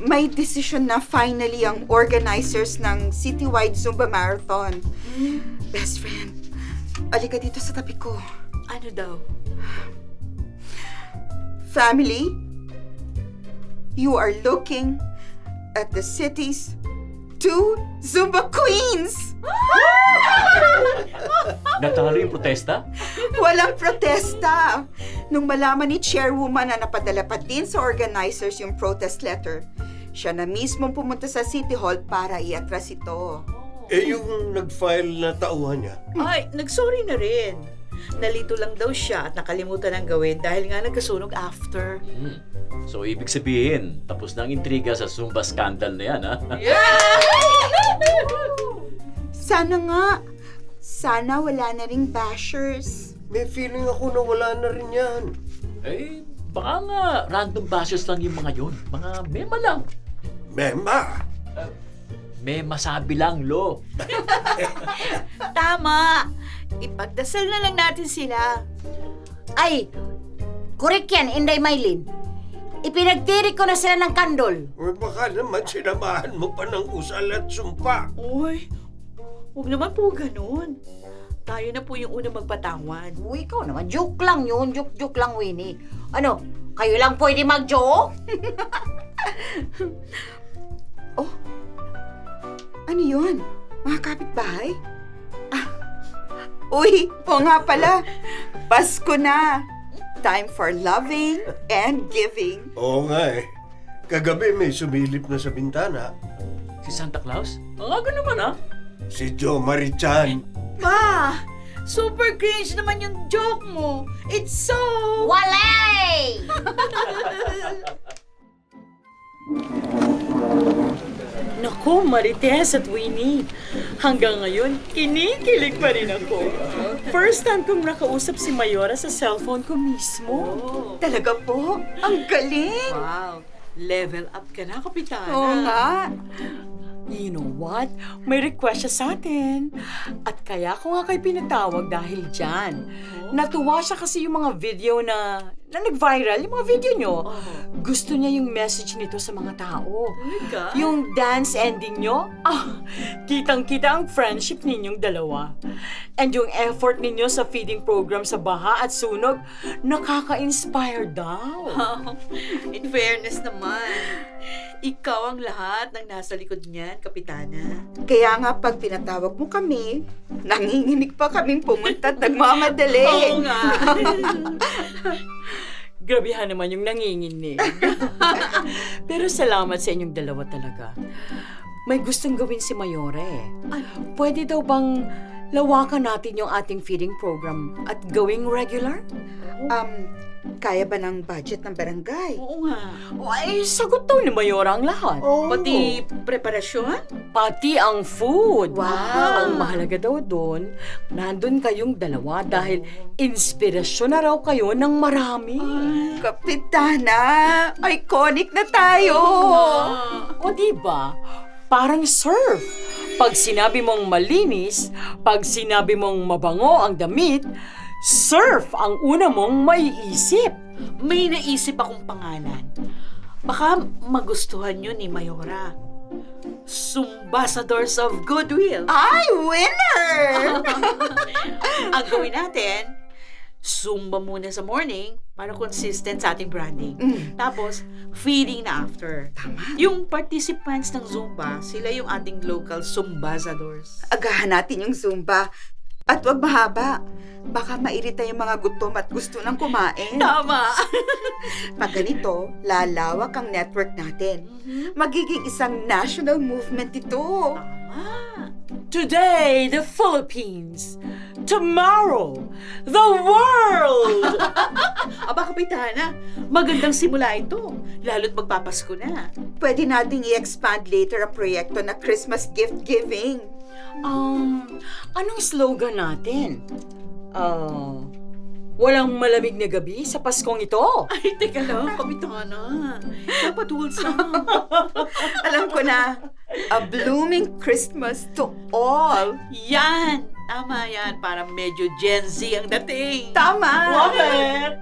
May decision na finally ang organizers ng citywide Zumba Marathon. Best friend, alika dito sa tabi ko. Ano daw? Family, you are looking at the city's 2 Zumba Queens! Natalo yung protesta? Walang protesta! Nung malaman ni Chairwoman na napadala pa din sa organizers yung protest letter, siya na mismong pumunta sa City Hall para i-atras ito. Yung nag-file na tauhan niya? Ay, nagsorry na rin. Nalito lang daw siya at nakalimutan ang gawin dahil nga nagkasunog after. So, ibig sabihin, tapos na ang intriga sa Zumba scandal na yan, ha? Sana nga. Sana wala na ring bashers. May feeling ako na wala na rin yan. Eh, baka nga random bashes lang yung mga yun. Mga mema lang. Mema! May masabi lang, Lo. Tama! Ipagdasal na lang natin sila. Ay, correct yan, Inday Maylin. Ipinagtiri ko na sila ng kandol. O baka naman sinamahan mo pa ng usal at sumpa. Uy, huwag naman po ganun. Tayo na po yung unang magpatawad. Uy, ikaw naman. Joke lang yun. Joke lang, Winnie. Ano, kayo lang pwede mag-joke? Oh, ano yun? Mga kapitbahay? Uy, oo nga pala. Pasko na. Time for loving and giving. Oo nga eh. Kagabi may sumilip na sa bintana. Si Santa Claus? Ang aga naman, ha? Si Joe Marichan. Pa! Super cringe naman yung joke mo. It's so... Walay! Naku, Marites at Winnie. Hanggang ngayon, kinikilig pa rin ako. First time kong nakausap si Mayora sa cellphone ko mismo. Talaga po? Ang galing! Wow, level up ka na, Kapitana. Oo nga. You know what? May request siya sa atin. At kaya ko nga kayo pinatawag dahil dyan. Natuwa siya kasi yung mga video na nag-viral, yung mga video nyo. Gusto niya yung message nito sa mga tao. Talaga? Yung dance ending nyo, kitang-kita ang friendship ninyong dalawa. And yung effort ninyo sa feeding program sa baha at sunog, nakaka-inspire daw. In fairness naman, ikaw ang lahat ng nasa likod niyan, Kapitana. Kaya nga pag pinatawag mo kami, nanginginig pa kaming pumunta at nagmamadali. Oo nga. Grabehan naman yung nanginginig. Pero salamat sa inyong dalawa talaga. May gustong gawin si Mayore. Pwede daw bang lawakan natin yung ating feeding program at gawing regular? Kaya ba ng budget ng barangay? Oo nga. Ay, sagot daw ni Mayora ang lahat. Pati preparasyon? Pati ang food. Wow. Ang mahalaga daw doon, nandun kayong dalawa dahil inspirasyon na raw kayo ng marami. Kapitana, iconic na tayo! O diba? Parang surf. Pag sinabi mong malinis, pag sinabi mong mabango ang damit, surf ang una mong maiisip. May naisip akong pangalan. Baka magustuhan yun ni Mayora. Sumbassadors of Goodwill. Ay, winner! Ang gawin natin, Zumba muna sa morning para consistent sa ating branding. Tapos, feeding na after. Tama. Yung participants ng Zumba, sila yung ating local Sumbassadors. Agahan natin yung Zumba. At wag mahaba. Baka mairita yung mga gutom at gusto nang kumain. Tama! Pag ganito, lalawak ang network natin. Magiging isang national movement ito. Tama! Today, the Philippines. Tomorrow, the world! Aba, Kapitana, magandang simula ito. Lalo't magpapasko na. Pwede nating i-expand later ang proyekto na Christmas gift giving. Anong slogan natin? Walang malamig na gabi sa Paskong ito. Ay, teka lang, Kapitana. Dapat wholesome. Alam ko na, a blooming Christmas to all. Yan! Tama yan, para medyo Gen Z ang dating. Tama! Love it!